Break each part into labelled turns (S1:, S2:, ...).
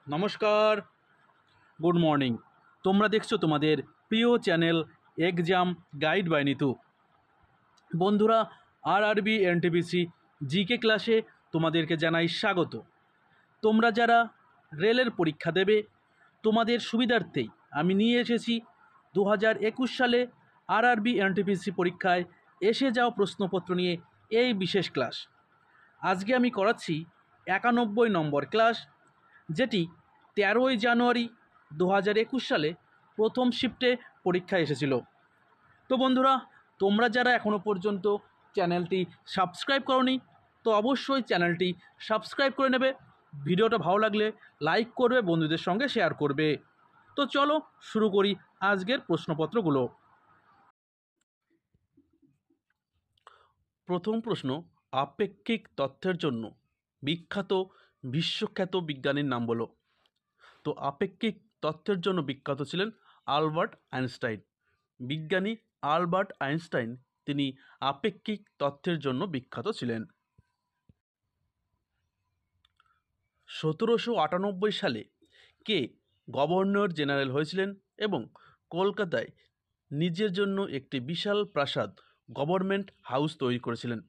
S1: নমস্কার, good morning. তোমরা দেখছো তোমাদের প্রিয় channel exam guide by Nitu. বন্ধুরা, আরআরবি এনটিপিসি জিকে ক্লাসে তোমাদেরকে জানাই স্বাগত। তোমরা যারা রেলের পরীক্ষা দেবে তোমাদের সুবিধার্থেই আমি নিয়ে এসেছি 2021 সালে আরআরবি এনটিপিসি পরীক্ষায় এসে যাওয়া প্রশ্নপত্র নিয়ে এই বিশেষ ক্লাস। আজকে আমি করাচ্ছি 91 নম্বর ক্লাস, যেটি 13ই জানুয়ারি 2021 সালে প্রথম শিফটে পরীক্ষা এসেছিল। তো বন্ধুরা, তোমরা যারা এখনও পর্যন্ত চ্যানেলটি সাবস্ক্রাইব করোনি তো অবশ্যই চ্যানেলটি সাবস্ক্রাইব করে নেবে। ভিডিওটা ভালো লাগলে লাইক করবে, বন্ধুদের সঙ্গে শেয়ার করবে। তো চলো শুরু করি আজকের প্রশ্নপত্রগুলো। প্রথম প্রশ্ন, আপেক্ষিক তথ্যের জন্য বিখ্যাত বিশ্বখ্যাত বিজ্ঞানীর নাম বলো। তো আপেক্ষিক তথ্যের জন্য বিখ্যাত ছিলেন আলবার্ট আইনস্টাইন। বিজ্ঞানী আলবার্ট আইনস্টাইন তিনি আপেক্ষিক তথ্যের জন্য বিখ্যাত ছিলেন। 1798 সালে কে গভর্নর জেনারেল হয়েছিলেন এবং কলকাতায় নিজের জন্য একটি বিশাল প্রাসাদ গভর্নমেন্ট হাউস তৈরি করেছিলেন।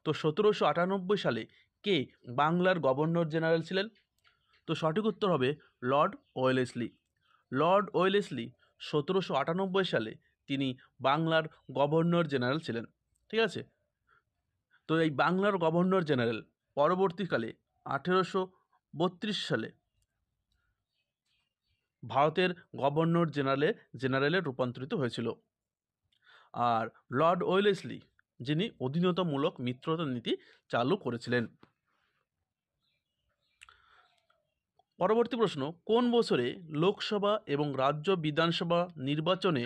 S1: তো 1798 সালে কে বাংলার গভর্নর জেনারেল ছিলেন? তো সঠিক উত্তর হবে লর্ড ওয়েলেসলি। লর্ড ওয়েলেসলি 1798 সালে তিনি বাংলার গভর্নর জেনারেল ছিলেন। ঠিক আছে, তো এই বাংলার গভর্নর জেনারেল পরবর্তীকালে 1832 সালে ভারতের গভর্নর জেনারেলে রূপান্তরিত হয়েছিল। আর লর্ড ওয়েলেসলি যিনি অধীনতামূলক মিত্রতা নীতি চালু করেছিলেন। পরবর্তী প্রশ্ন, কোন বছরে লোকসভা এবং রাজ্য বিধানসভা নির্বাচনে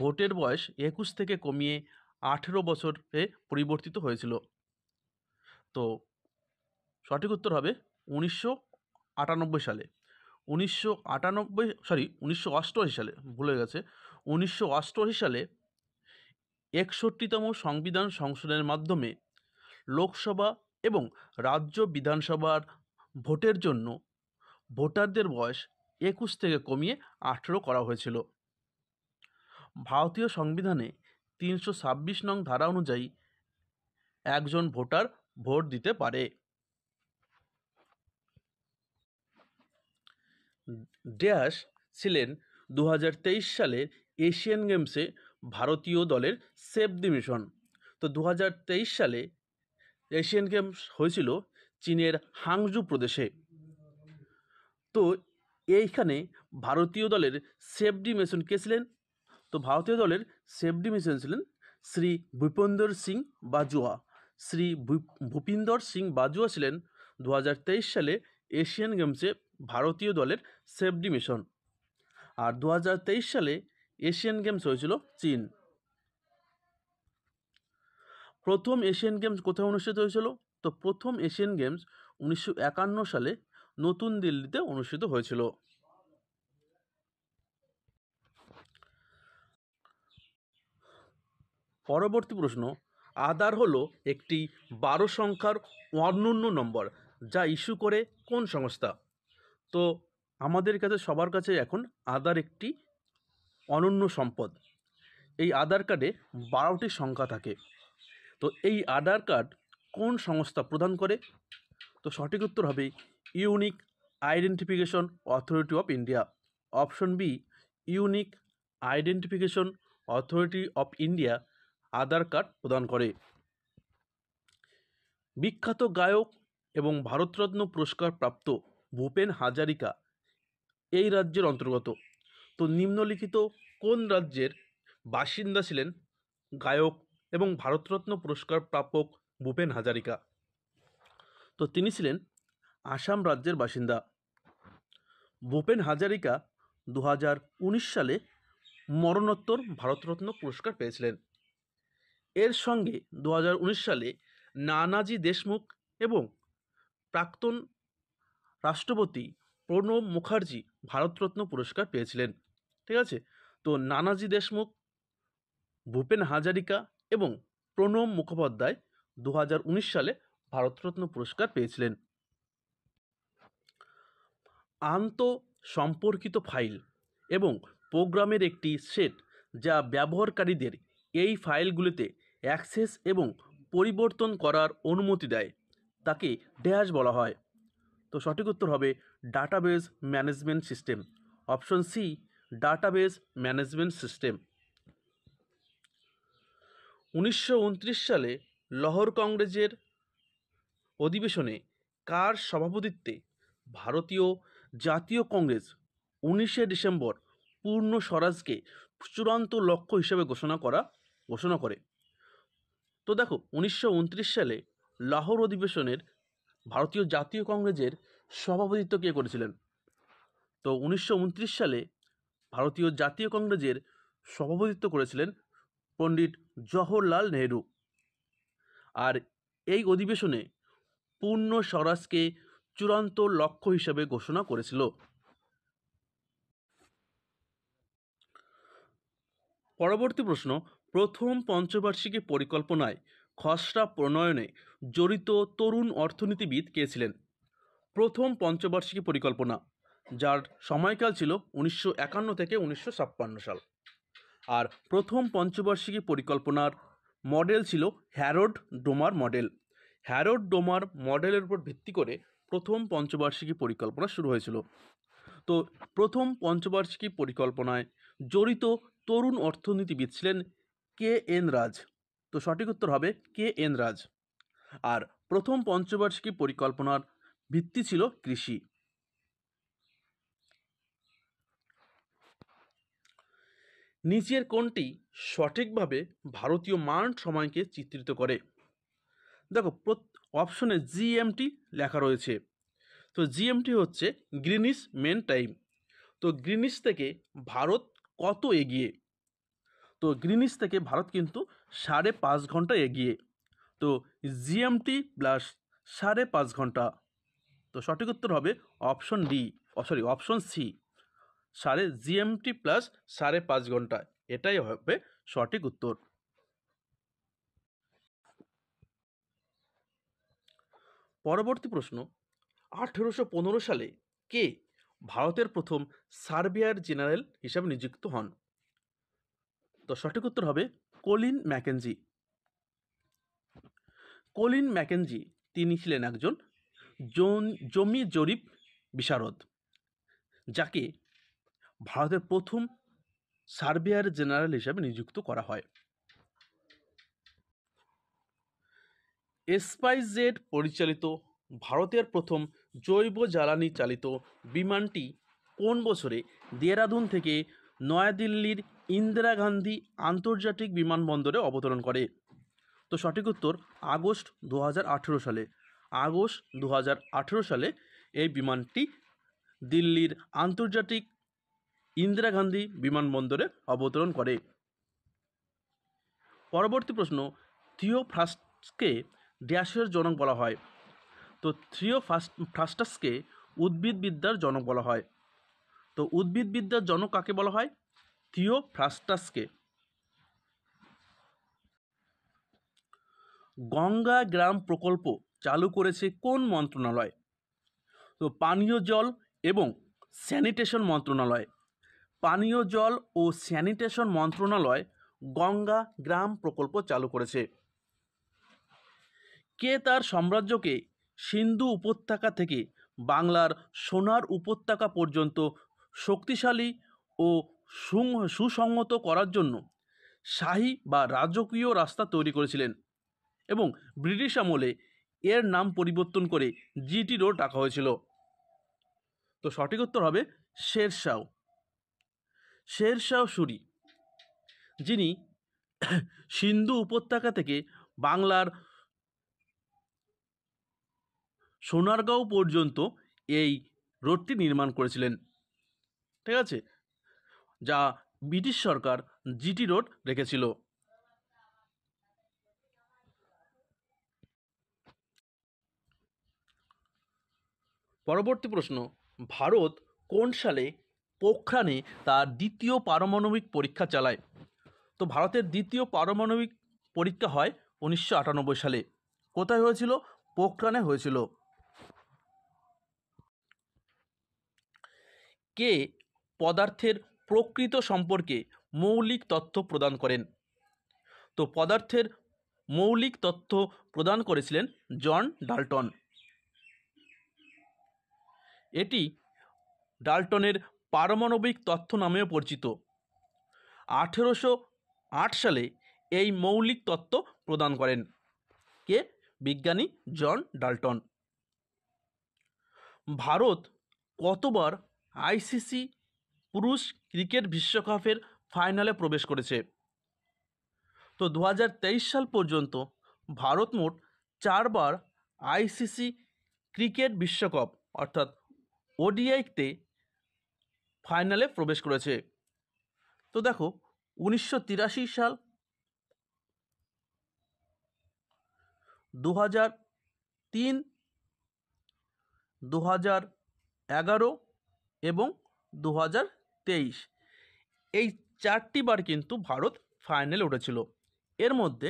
S1: ভোটের বয়স 21 থেকে কমিয়ে 18 বছরে পরিবর্তিত হয়েছিল? তো সঠিক উত্তর হবে 1998 সালে। 1988 সালে, ভুলে গেছে, 1988 সালে 61তম সংবিধান সংশোধনের মাধ্যমে লোকসভা এবং রাজ্য বিধানসভার ভোটের জন্য ভোটারদের বয়স 21 থেকে কমিয়ে 18 করা হয়েছিল। ভারতীয় সংবিধানে 326 নং ধারা অনুযায়ী একজন ভোটার ভোট দিতে পারে। ড্যাশ ছিলেন 2023 সালের এশিয়ান গেমসে ভারতীয় দলের সেভ দি মিশন। তো 2023 সালে এশিয়ান গেমস হয়েছিল চীনের হাংজু প্রদেশে। তো এইখানে ভারতীয় দলের সেভ দি মিশন কে ছিলেন? তো ভারতীয় দলের সেভ দি মিশন ছিলেন শ্রী ভূপিন্দর সিং বাজুয়া। শ্রী ভূপিন্দর সিং বাজুয়া ছিলেন 2023 সালে এশিয়ান গেমসে ভারতীয় দলের সেভ দি মিশন। আর 2023 সালে এশিয়ান গেমস হয়েছিল চীন। প্রথম এশিয়ান গেমস কোথায় অনুষ্ঠিত হয়েছিল? তো প্রথম এশিয়ান গেমস 1951 সালে নতুন দিল্লিতে অনুষ্ঠিত হয়েছিল। পরবর্তী প্রশ্ন, আধার হলো একটি 12 সংখ্যার অনন্য নম্বর যা ইস্যু করে কোন সংস্থা? তো আমাদের কাছে সবার কাছে এখন আধার একটি অনন্য সম্পদ। এই আধার কার্ডে 12টি সংখ্যা থাকে। তো এই আধার কার্ড কোন সংস্থা প্রদান করে? তো সঠিক উত্তর হবে unique identification authority of India. Option B, unique identification authority of India Aadhaar card প্রদান করে। বিখ্যাত গায়ক এবং ভারতরত্ন পুরস্কার প্রাপ্ত ভূপেন হাজারিকা এই রাজ্যের অন্তর্গত। তো নিম্নলিখিত কোন রাজ্যের বাসিন্দা ছিলেন গায়ক এবং ভারতরত্ন পুরস্কার প্রাপক ভূপেন হাজারিকা? তো তিনি ছিলেন আসাম রাজ্যের বাসিন্দা। ভূপেন হাজারিকা 2019 সালে মরণোত্তর ভারতরত্ন পুরস্কার পেয়েছিলেন। এর সঙ্গে 2019 সালে নানাজি দেশমুখ এবং প্রাক্তন রাষ্ট্রপতি প্রণব মুখার্জি ভারতরত্ন পুরস্কার পেয়েছিলেন। ঠিক আছে, তো নানাজি দেশমুখ, ভূপেন হাজারিকা এবং প্রণব মুখোপাধ্যায় 2019 সালে ভারতরত্ন পুরস্কার পেয়েছিলেন। আন্তঃসম্পর্কিত ফাইল এবং প্রোগ্রামের একটি সেট যা ব্যবহারকারীদের এই ফাইলগুলিতে অ্যাক্সেস এবং পরিবর্তন করার অনুমতি দেয় তাকে ড্যাশ বলা হয়। তো সঠিক উত্তর হবে database management system, option C database management system. 1929 সালে লাহোর কংগ্রেসের অধিবেশনে কার সভাপতিত্বে ভারতীয় জাতীয় কংগ্রেস 19শে ডিসেম্বর পূর্ণ স্বরাজকে চূড়ান্ত লক্ষ্য হিসেবে ঘোষণা করে? তো দেখো 1929 সালে লাহোর অধিবেশনের ভারতীয় জাতীয় কংগ্রেসের সভাপতিত্ব কে করেছিলেন? তো 1929 সালে ভারতীয় জাতীয় কংগ্রেসের সভাপতিত্ব করেছিলেন পণ্ডিত জওহরলাল নেহরু। আর এই অধিবেশনে পূর্ণ স্বরাজকে চূড়ান্ত লক্ষ্য হিসেবে ঘোষণা করেছিল। পরবর্তী প্রশ্ন, প্রথম পঞ্চবার্ষিকী পরিকল্পনায় খসড়া প্রণয়নে জড়িত তরুণ অর্থনীতিবিদ কে ছিলেন? প্রথম পঞ্চবার্ষিকী পরিকল্পনা, যার সময়কাল ছিল 1951 থেকে 1956 সাল। আর প্রথম পঞ্চবার্ষিকী পরিকল্পনার মডেল ছিল Harold Domar model. Harold Domar মডেলের উপর ভিত্তি করে প্রথম পঞ্চবার্ষিকী পরিকল্পনা শুরু হয়েছিল। তো প্রথম পঞ্চবার্ষিকী পরিকল্পনায় জড়িত তরুণ অর্থনীতিবিদ ছিলেন কে এন রাজ। তো সঠিক উত্তর হবে কে এন রাজ। আর প্রথম পঞ্চবার্ষিকী পরিকল্পনার ভিত্তি ছিল কৃষি। নিচের কোনটি সঠিকভাবে ভারতীয় মান সময়কে চিত্রিত করে? দেখো অপশনে জিএমটি লেখা রয়েছে। তো জিএমটি হচ্ছে গ্রিনিচ মেন টাইম। তো গ্রিনিচ থেকে ভারত কত এগিয়ে? তো গ্রিনিচ থেকে ভারত কিন্তু 5.5 ঘন্টা এগিয়ে। তো জিএমটি প্লাস 5.5 ঘন্টা। তো সঠিক উত্তর হবে option D, option C, GMT plus 5.5 ঘন্টা। এটাই হবে সঠিক উত্তর। পরবর্তী প্রশ্ন, 1815 সালে কে ভারতের প্রথম সার্ভেয়ার জেনারেল হিসাবে নিযুক্ত হন? তো সঠিক উত্তর হবে কলিন ম্যাকেঞ্জি। কলিন ম্যাকেঞ্জি তিনি ছিলেন একজন জমি জরিপ বিশারদ, যাকে ভারতের প্রথম সার্ভেয়ার জেনারেল হিসাবে নিযুক্ত করা হয়। স্পাইসজেট পরিচালিত ভারতের প্রথম জৈব জ্বালানি চালিত বিমানটি কোন বছরে দেহরাদুন থেকে নয়াদিল্লির ইন্দিরা গান্ধী আন্তর্জাতিক বিমানবন্দরে অবতরণ করে? তো সঠিক উত্তর আগস্ট 2018 সালে। আগস্ট 2018 সালে এই বিমানটি দিল্লির আন্তর্জাতিক ইন্দিরা গান্ধী বিমানবন্দরে অবতরণ করে। পরবর্তী প্রশ্ন, থিওফ্রাস্টসকে ড্যাশের জনক বলা হয়? তো থিওফ্রাস্টাসকে উদ্ভিদবিদ্যার জনক বলা হয়। তো উদ্ভিদবিদ্যার জনক কাকে বলা হয়? থিওফ্রাস্টাসকে। গঙ্গা গ্রাম প্রকল্প চালু করেছে কোন মন্ত্রণালয়? তো পানীয় জল এবং স্যানিটেশন মন্ত্রণালয়। পানীয় জল ও স্যানিটেশন মন্ত্রণালয় গঙ্গা গ্রাম প্রকল্প চালু করেছে। কে তার সাম্রাজ্যকে সিন্ধু উপত্যকা থেকে বাংলার সোনার উপত্যকা পর্যন্ত শক্তিশালী ও সুসংহত করার জন্য শাহী বা রাজকীয় রাস্তা তৈরি করেছিলেন এবং ব্রিটিশ আমলে এর নাম পরিবর্তন করে জিটি রোড রাখা হয়েছিল? তো সঠিক উত্তর হবে শেরশাহ সুরি, যিনি সিন্ধু উপত্যকা থেকে বাংলার সোনারগাঁও পর্যন্ত এই রোডটি নির্মাণ করেছিলেন। ঠিক আছে, যা ব্রিটিশ সরকার জিটি রোড রেখেছিল। পরবর্তী প্রশ্ন, ভারত কোন সালে পোখরানে তার দ্বিতীয় পারমাণবিক পরীক্ষা চালায়? তো ভারতের দ্বিতীয় পারমাণবিক পরীক্ষা হয় 1998 সালে। কোথায় হয়েছিল? পোখরানে হয়েছিল। কে পদার্থের প্রকৃত সম্পর্কে মৌলিক তথ্য প্রদান করেন? তো পদার্থের মৌলিক তথ্য প্রদান করেছিলেন জন ডাল্টন। এটি ডাল্টনের পারমাণবিক তত্ত্ব নামেও পরিচিত। 1808 সালে এই মৌলিক তত্ত্ব প্রদান করেন কে? বিজ্ঞানী জন ডাল্টন। ভারত কতবার আইসিসি পুরুষ ক্রিকেট বিশ্বকাপের ফাইনালে প্রবেশ করেছে? তো 2023 সাল পর্যন্ত ভারত মোট 4বার আইসিসি ক্রিকেট বিশ্বকাপ অর্থাৎ ওডিআইতে ফাইনালে প্রবেশ করেছে। তো দেখো 1983 সাল, 2003, 2011 এবং 2023 এই 4টি বার কিন্তু ভারত ফাইনালে উঠেছিল। এর মধ্যে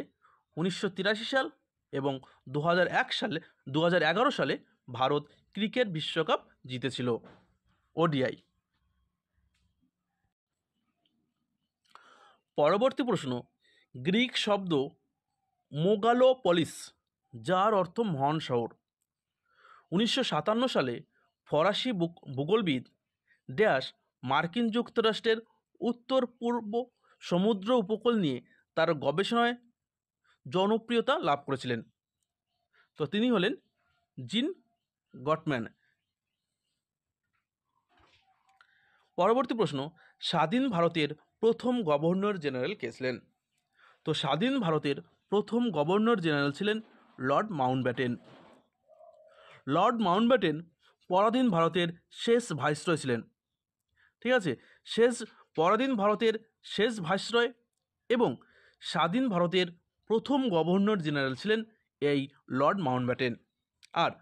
S1: 1983 সাল এবং 2011 সালে ভারত ক্রিকেট বিশ্বকাপ জিতেছিল ওডিআই। পরবর্তী প্রশ্ন, গ্রিক শব্দ মেগালোপলিস যার অর্থ মহান শহর 1957 সালে ফরাসি ভূগোলবিদ ড্যাশ মার্কিন যুক্তরাষ্ট্রের উত্তর পূর্ব সমুদ্র উপকূল নিয়ে তার গবেষণায় জনপ্রিয়তা লাভ করেছিলেন। তো তিনি হলেন জিন গটম্যান। পরবর্তী প্রশ্ন, স্বাধীন ভারতের প্রথম গভর্নর জেনারেল কে ছিলেন? তো স্বাধীন ভারতের প্রথম গভর্নর জেনারেল ছিলেন লর্ড মাউন্টব্যাটেন। লর্ড মাউন্টব্যাটেন পরাধীন ভারতের শেষ ভাইসরয় ছিলেন। ঠিক আছে, পরাধীন ভারতের শেষ ভাইসরয় এবং স্বাধীন ভারতের প্রথম গভর্নর জেনারেল ছিলেন এই লর্ড মাউন্টব্যাটেন। আর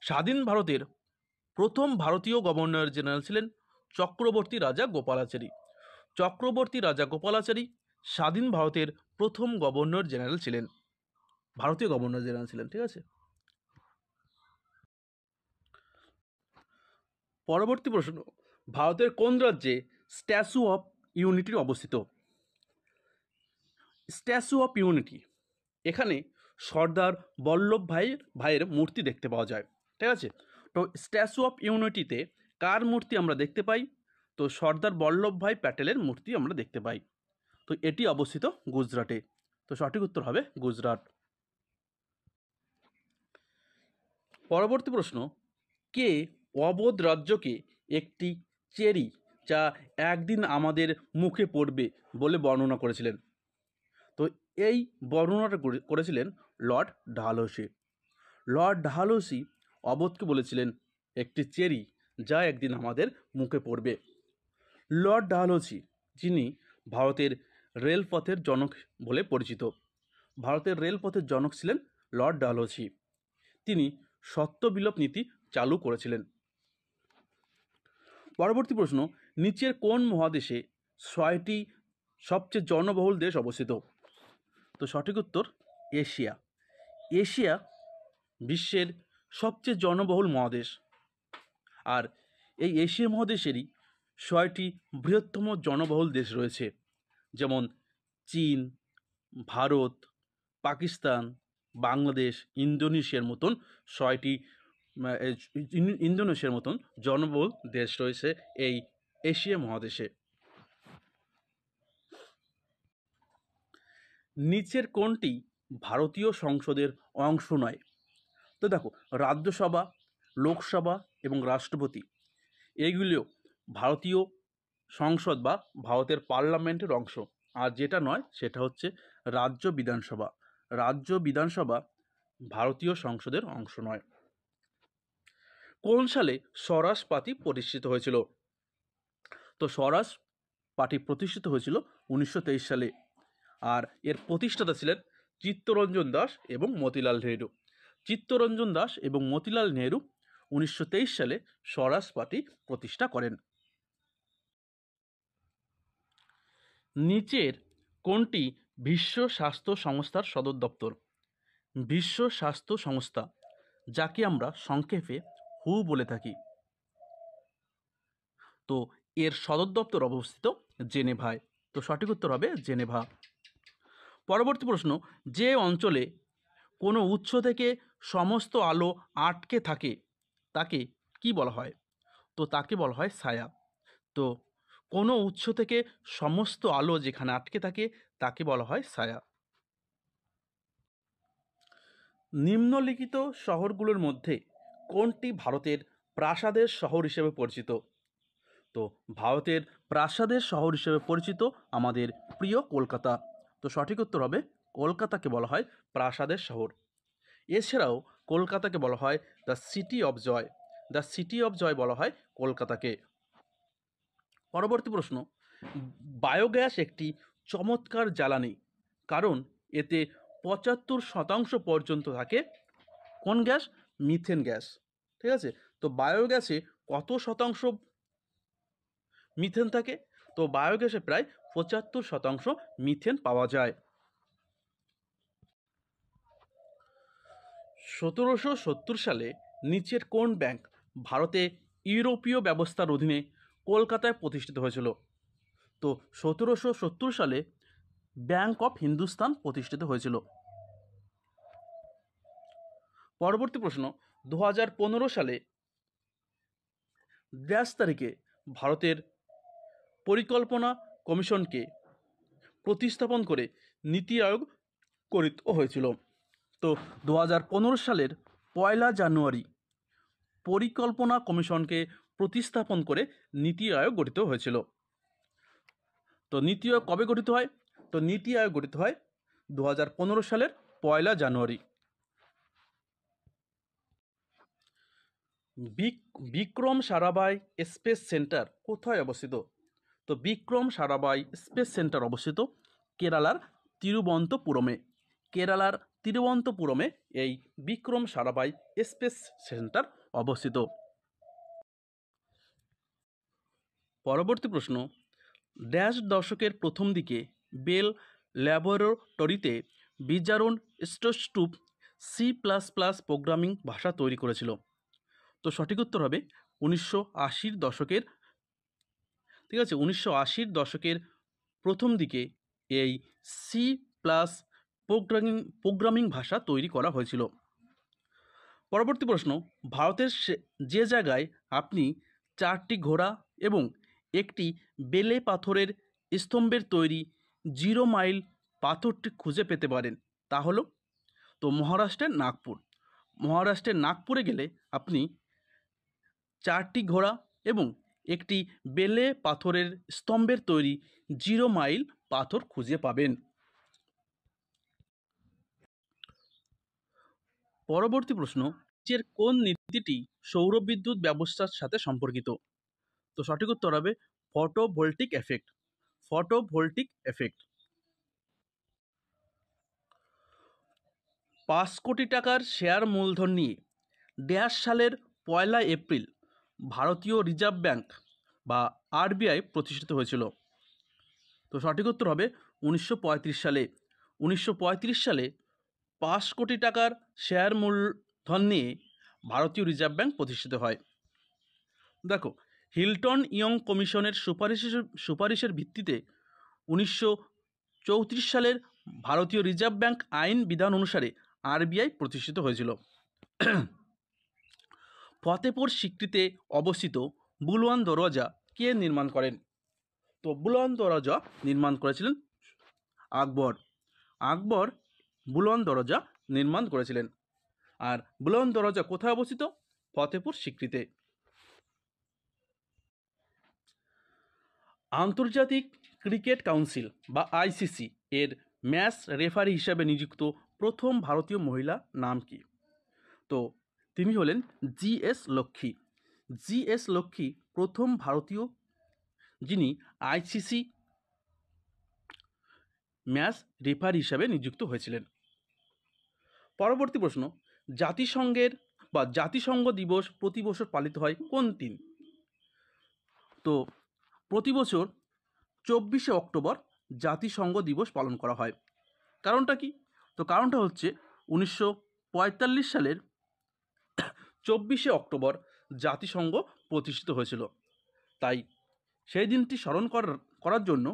S1: স্বাধীন ভারতের প্রথম ভারতীয় গভর্নর জেনারেল ছিলেন চক্রবর্তী রাজা গোপালাচারী। চক্রবর্তী রাজা গোপালাচারী স্বাধীন ভারতের প্রথম গভর্নর জেনারেল ছিলেন, ভারতীয় গভর্নর জেনারেল ছিলেন। ঠিক আছে। পরবর্তী প্রশ্ন, ভারতের কোন রাজ্যে স্ট্যাচু অফ ইউনিটি অবস্থিত? স্ট্যাচু অফ ইউনিটি এখানে সর্দার বল্লভ ভাইয়ের মূর্তি দেখতে পাওয়া যায়। ঠিক আছে, তো স্ট্যাচু অফ ইউনিটিতে কার মূর্তি আমরা দেখতে পাই? তো সর্দার বল্লভ ভাই প্যাটেলের মূর্তি আমরা দেখতে পাই। তো এটি অবস্থিত গুজরাটে। তো সঠিক উত্তর হবে গুজরাট। পরবর্তী প্রশ্ন, কে অবোধ রাজ্যকে একটি চেরি যা একদিন আমাদের মুখে পড়বে বলে বর্ণনা করেছিলেন? তো এই বর্ণনাটা করেছিলেন লর্ড ডালহৌসি। লর্ড ডালহৌসি অবোধকে বলেছিলেন একটি চেরি যা একদিন আমাদের মুখে পড়বে। লর্ড ডালহৌসি যিনি ভারতের রেলপথের জনক বলে পরিচিত। ভারতের রেলপথের জনক ছিলেন লর্ড ডালহৌসি। তিনি সত্যবিলোপ নীতি চালু করেছিলেন। পরবর্তী প্রশ্ন, নিচের কোন মহাদেশে 6টি সবচেয়ে জনবহুল দেশ অবস্থিত? তো সঠিক উত্তর এশিয়া। এশিয়া বিশ্বের সবচেয়ে জনবহুল মহাদেশ। আর এই এশিয়া মহাদেশেরই 6টি বৃহত্তম জনবহুল দেশ রয়েছে, যেমন চীন, ভারত, পাকিস্তান, বাংলাদেশ, ইন্দোনেশিয়ার মতন জনবহুল দেশ রয়েছে এই এশিয়া মহাদেশে। নিচের কোনটি ভারতীয় সংসদের অংশ নয়? তো দেখো, রাজ্যসভা, লোকসভা এবং রাষ্ট্রপতি এইগুলিও ভারতীয় সংসদ বা ভারতের পার্লামেন্টের অংশ। আর যেটা নয় সেটা হচ্ছে রাজ্য বিধানসভা। রাজ্য বিধানসভা ভারতীয় সংসদের অংশ নয়। কোন সালে স্বরাজ পার্টি প্রতিষ্ঠিত হয়েছিল? তো স্বরাজ পার্টি প্রতিষ্ঠিত হয়েছিল 1923 সালে। আর এর প্রতিষ্ঠাতা ছিলেন চিত্তরঞ্জন দাস এবং মতিলাল নেহেরু। চিত্তরঞ্জন দাস এবং মতিলাল নেহেরু 1923 সালে স্বরাজ পার্টি প্রতিষ্ঠা করেন। নিচের কোনটি বিশ্ব স্বাস্থ্য সংস্থার সদর দপ্তর? বিশ্ব স্বাস্থ্য সংস্থা, যাকে আমরা সংক্ষেপে হু বলে থাকি। তো এর সদর দপ্তর অবস্থিত জেনেভায়। তো সঠিক উত্তর হবে জেনেভা। পরবর্তী প্রশ্ন, যে অঞ্চলে কোনো উৎস থেকে সমস্ত আলো আটকে থাকে তাকে কি বলা হয়? তো তাকে বলা হয় ছায়া। তো কোনো উৎস থেকে সমস্ত আলো যেখানে আটকে থাকে তাকে বলা হয় ছায়া। নিম্নলিখিত শহরগুলোর মধ্যে কোনটি ভারতের প্রাসাদের শহর হিসেবে পরিচিত? তো ভারতের প্রাসাদের শহর হিসেবে পরিচিত আমাদের প্রিয় কলকাতা। তো সঠিক উত্তর হবে কলকাতাকে বলা হয় প্রাসাদের শহর। এছাড়াও কলকাতাকে বলা হয় the city of joy. The city of joy বলা হয় কলকাতাকে। পরবর্তী প্রশ্ন, বায়োগ্যাস একটি চমৎকার জ্বালানি, কারণ এতে 75% পর্যন্ত থাকে কোন গ্যাস? Methane gas. ঠিক আছে, তো বায়োগ্যাসে কত শতাংশ মিথেন থাকে? তো বায়োগ্যাসে প্রায় 75% মিথেন পাওয়া যায়। 1770 সালে নিচের কোন ব্যাংক ভারতে ইউরোপীয় ব্যবস্থার অধীনে কলকাতায় প্রতিষ্ঠিত হয়েছিল? তো 1770 সালে ব্যাংক অফ হিন্দুস্তান প্রতিষ্ঠিত হয়েছিল। পরবর্তী প্রশ্ন, 2015 সালে ড্যাশ তারিখে ভারতের পরিকল্পনা কমিশনকে প্রতিস্থাপন করে নীতি আয়োগ গঠিত হয়েছিল? তো 2015 সালের 1 জানুয়ারি পরিকল্পনা কমিশনকে প্রতিস্থাপন করে নীতি আয়োগ গঠিত হয়েছিল। তো নীতি আয়োগ কবে গঠিত হয়? তো নীতি আয়োগ গঠিত হয় 2015 সালের 1 জানুয়ারি। বিক্রম সারাভাই স্পেস সেন্টার কোথায় অবস্থিত? তো বিক্রম সারাভাই স্পেস সেন্টার অবস্থিত কেরালার তিরুবনন্তপুরমে। কেরালার তিরুবনন্তপুরমে এই বিক্রম সারাভাই স্পেস সেন্টার অবস্থিত। পরবর্তী প্রশ্ন, ড্যাশ দশকের প্রথম দিকে বেল ল্যাবরেটরিতে বিজারণ স্টোস্টুপ C++ প্রোগ্রামিং ভাষা তৈরি করেছিল? তো সঠিক উত্তর হবে 1980 দশকের, ঠিক আছে, 1980 দশকের প্রথম দিকে এই C+ প্রোগ্রামিং ভাষা তৈরি করা হয়েছিল। পরবর্তী প্রশ্ন, ভারতের যে জায়গায় আপনি 4টি ঘোড়া এবং একটি বেলে পাথরের স্তম্ভের তৈরি 0 মাইল পাথরটি খুঁজে পেতে পারেন তা হলো? তো মহারাষ্ট্রের নাগপুর। মহারাষ্ট্রের নাগপুরে গেলে আপনি 4টি ঘোড়া এবং একটি বেলে পাথরের স্তম্ভের তৈরি 0 মাইল পাথর খুঁজে পাবেন। পরবর্তী প্রশ্ন, নিচের কোন নীতিটি সৌরবিদ্যুৎ ব্যবস্থার সাথে সম্পর্কিত? তো সঠিক উত্তর হবে ফটোভোল্টিক এফেক্ট। Photovoltaic effect. 5 কোটি টাকার শেয়ার মূলধন নিয়ে ড্যাশ সালের 1 এপ্রিল ভারতীয় রিজার্ভ ব্যাংক বা RBI প্রতিষ্ঠিত হয়েছিল? তো সঠিক উত্তর হবে 1935 সালে। 1935 সালে 5 কোটি টাকার শেয়ার মূলধন নিয়ে ভারতীয় রিজার্ভ ব্যাংক প্রতিষ্ঠিত হয়। দেখো, হিল্টন ইয়ং কমিশনের সুপারিশের ভিত্তিতে 1934 সালের ভারতীয় রিজার্ভ ব্যাংক আইন বিধান অনুসারে RBI প্রতিষ্ঠিত হয়েছিল। ফতেপুর সিক্রিতে অবস্থিত বুলওয়ান দরওয়াজা কে নির্মাণ করেন? তো বুলওয়ান দরওয়াজা নির্মাণ করেছিলেন আকবর। আকবর বুলওয়ান দরওয়াজা নির্মাণ করেছিলেন। আর বুলওয়ান দরওয়াজা কোথায় অবস্থিত? ফতেপুর সিক্রিতে। আন্তর্জাতিক ক্রিকেট কাউন্সিল বা ICC এর ম্যাচ রেফারি হিসাবে নিযুক্ত প্রথম ভারতীয় মহিলা নাম কি? তো তিনি হলেন GS লক্ষ্মী। GS লক্ষ্মী প্রথম ভারতীয় যিনি ICC ম্যাচ রেফারি হিসাবে নিযুক্ত হয়েছিলেন। পরবর্তী প্রশ্ন, জাতিসংঘ দিবস প্রতি বছর পালিত হয় কোন দিন? তো প্রতি বছর 24শে অক্টোবর জাতিসংঘ দিবস পালন করা হয়। কারণটা কি? তো কারণটা হচ্ছে 1945 সালের 24শে অক্টোবর জাতিসংঘ প্রতিষ্ঠিত হয়েছিল, তাই সেই দিনটি স্মরণ করার জন্য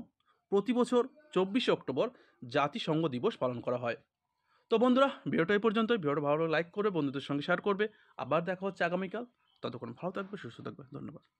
S1: প্রতি বছর 24শে অক্টোবর জাতিসংঘ দিবস পালন করা হয়। তো বন্ধুরা, ভিডিওটা এই পর্যন্তই। ভিডিওটা ভালো লাইক করবে, বন্ধুদের সঙ্গে শেয়ার করবে। আবার দেখা হচ্ছে আগামীকাল। ততক্ষণ ভালো থাকবে, সুস্থ থাকবে। ধন্যবাদ।